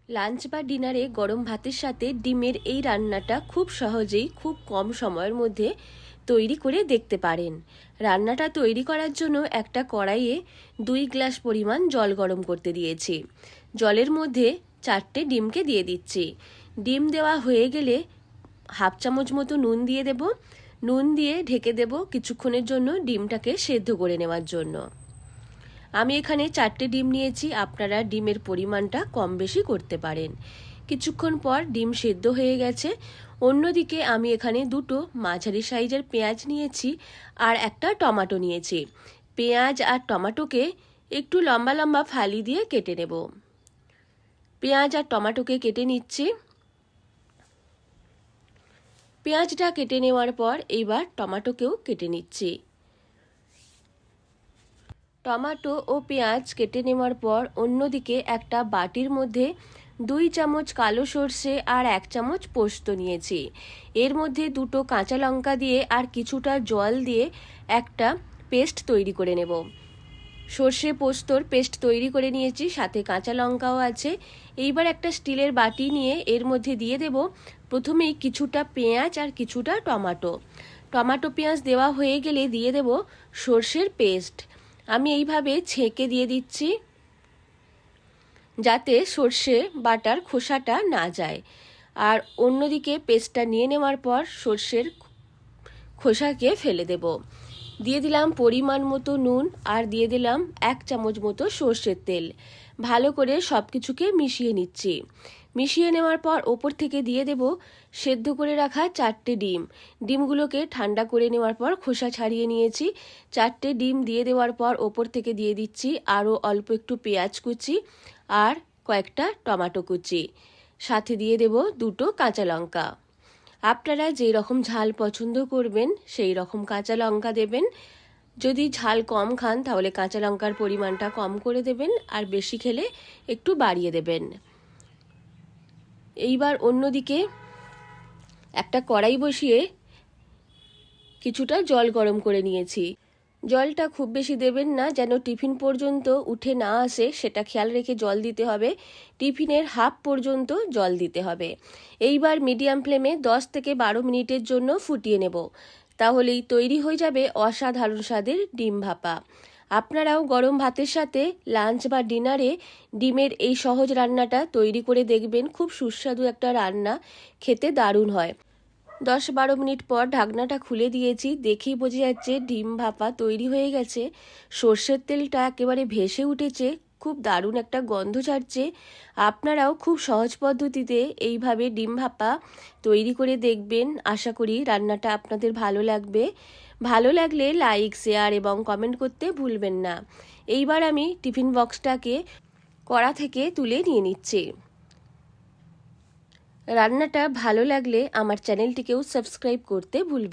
Lunch বা ডিনারে গরম ভাতের সাথে ডিমের এই রান্নাটা খুব সহজেই খুব কম সময়ের মধ্যে তৈরি করে দেখতে পারেন। রান্নাটা তৈরি করার জন্য একটা কড়াইয়ে 2 গ্লাস পরিমাণ জল গরম করতে দিয়েছি। জলের মধ্যে 4টে ডিমকে দিয়ে দিচ্ছি। ডিম দেওয়া হয়ে গেলে হাফ চামচ মতো নুন দিয়ে দেব। নুন দিয়ে ঢেকে দেব কিছুক্ষণের জন্য ডিমটাকে সেদ্ধ করে নেওয়ার জন্য। আমি এখানে 4টে ডিম নিয়েছি, আপনারা ডিমের পরিমাণটা কম বেশি করতে পারেন। কিছুক্ষণ পর ডিম সেদ্ধ হয়ে গেছে। অন্যদিকে আমি এখানে 2টো মাঝারি সাইজের পেঁয়াজ নিয়েছি আর একটা টমেটো নিয়েছি। পেঁয়াজ আর টমেটোকে একটু লম্বা লম্বা ফালি দিয়ে কেটে নেব। পেঁয়াজ আর টমেটোকে কেটে নিচ্ছি। পেঁয়াজটা কেটে নেওয়ার পর এইবার টমেটোকেও কেটে নিচ্ছি। টমেটো ও পেঁয়াজ কেটে নেওয়ার পর অন্যদিকে একটা বাটির মধ্যে 2 চামচ কালো সর্ষে আর 1 চামচ পোস্ত নিয়েছি। এর মধ্যে 2টো কাঁচা লঙ্কা দিয়ে আর কিছুটা জল দিয়ে একটা পেস্ট তৈরি করে নেব। সর্ষে পোস্তর পেস্ট তৈরি করে নিয়েছি, সাথে কাঁচা লঙ্কাও আছে। এইবার একটা স্টিলের বাটি নিয়ে এর মধ্যে দিয়ে দেব প্রথমেই কিছুটা পেঁয়াজ আর কিছুটা টমেটো পেঁয়াজ দেওয়া হয়ে গেলে দিয়ে দেব সর্ষের পেস্ট। আমি এইভাবে ছেঁকে দিয়ে দিচ্ছি যাতে সর্ষে বাটার খোসাটা না যায়। আর অন্যদিকে পেস্টটা নিয়ে নেওয়ার পর সর্ষের খোসাকে ফেলে দেব। দিয়ে দিলাম পরিমাণ মতো নুন আর দিয়ে দিলাম 1 চামচ মতো সর্ষের তেল। ভালো করে সব কিছুকে মিশিয়ে নিচ্ছি। মিশিয়ে নেওয়ার পর ওপর থেকে দিয়ে দেব সেদ্ধ করে রাখা 4টে ডিম। ডিমগুলোকে ঠান্ডা করে নেওয়ার পর খোসা ছাড়িয়ে নিয়েছি। 4টে ডিম দিয়ে দেওয়ার পর ওপর থেকে দিয়ে দিচ্ছি আরও অল্প একটু পেঁয়াজ কুচি আর কয়েকটা টমেটো কুচি, সাথে দিয়ে দেব 2টো কাঁচা লঙ্কা। আপনারা যেই রকম ঝাল পছন্দ করবেন সেই রকম কাঁচা লঙ্কা দেবেন। যদি ঝাল কম খান তাহলে কাঁচা লঙ্কার পরিমাণটা কম করে দেবেন, আর বেশি খেলে একটু বাড়িয়ে দেবেন। এইবার অন্যদিকে একটা কড়াই বসিয়ে কিছুটা জল গরম করে নিয়েছি। জলটা খুব বেশি দেবেন না, যেন টিফিন পর্যন্ত উঠে না আসে সেটা খেয়াল রেখে জল দিতে হবে। টিফিনের হাফ পর্যন্ত জল দিতে হবে। এইবার মিডিয়াম ফ্লেমে 10 থেকে 12 মিনিটের জন্য ফুটিয়ে নেব। তাহলেই তৈরি হয়ে যাবে অসাধারণ স্বাদের ডিম ভাপা। আপনারাও গরম ভাতের সাথে লাঞ্চ বা ডিনারে ডিমের এই সহজ রান্নাটা তৈরি করে দেখবেন। খুব সুস্বাদু একটা রান্না, খেতে দারুণ হয়। 10-12 মিনিট পর ঢাকনাটা খুলে দিয়েছি, দেখেই বোঝা যাচ্ছে ডিম ভাপা তৈরি হয়ে গেছে। সর্ষের তেলটা একেবারে ভেসে উঠেছে, খুব দারুণ একটা গন্ধ ছাড়ছে। আপনারাও খুব সহজ পদ্ধতিতে এইভাবে ডিম ভাপা তৈরি করে দেখবেন। আশা করি রান্নাটা আপনাদের ভালো লাগবে। ভালো লাগলে লাইক, শেয়ার এবং কমেন্ট করতে ভুলবেন না। এইবার আমি টিফিন বক্সটাকে কড়া থেকে তুলে নিয়ে নিচ্ছি। রান্নাটা ভালো লাগলে আমার চ্যানেলটিকেও সাবস্ক্রাইব করতে ভুলবেন না।